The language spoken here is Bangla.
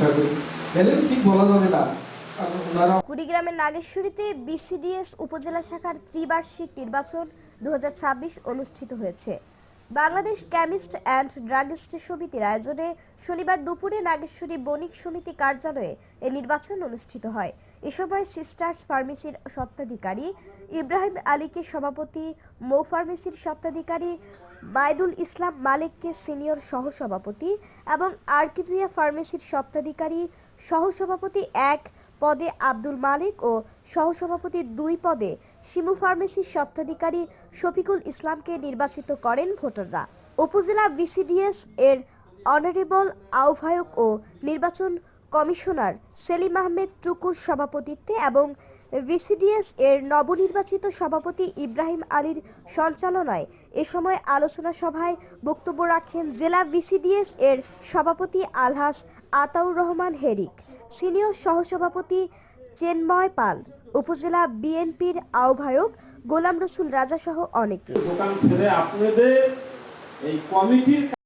আশা করি। এলেও ঠিক বলা যাবে না, কারণ ওনারা। কুড়িগ্রামের নাগেশ্বরীতে বিসিডিএস উপজেলা শাখার ত্রিবার্ষিক নির্বাচন 2026 অনুষ্ঠিত হয়েছে। বাংলাদেশ কেমিস্ট অ্যান্ড ড্রাগিস্ট সমিতির আয়োজনে শনিবার দুপুরে নাগেশ্বরী বণিক সমিতি কার্যালয়ে এই নির্বাচন অনুষ্ঠিত হয়। এ সময় সিস্টার্স ফার্মেসির স্বত্বাধিকারী ইব্রাহিম আলীকে সভাপতি, মৌ ফার্মেসির স্বত্বাধিকারী মাইদুল ইসলাম মালিককে সিনিয়র সহসভাপতি এবং আর্কিডিয়া ফার্মেসির স্বত্বাধিকারী সহসভাপতি 1 পদে আব্দুল মালিক ও সহসভাপতি 2 পদে শিমু ফার্মেসির স্বত্বাধিকারী শফিকুল ইসলামকে নির্বাচিত করেন ভোটাররা। উপজেলা বিসিডিএস এর অনারেবল আহ্বায়ক ও নির্বাচন কমিশনার সেলিম আহমেদ টুকুর সভাপতিত্বে এবং বিসিডিএস এর নবনির্বাচিত সভাপতি ইব্রাহিম আলীর সঞ্চালনায় এ সময় আলোচনা সভায় বক্তব্য রাখেন জেলা বিসিডিএস এর সভাপতি আলহাজ আতাউর রহমান হেরিক, সিনিয়র সহসভাপতি চেন্ময় পাল, উপজেলা বিএনপির আহ্বায়ক গোলাম রসুল রাজা সহ অনেকে। দোকান ছেড়ে আপনাদের এই কমিটির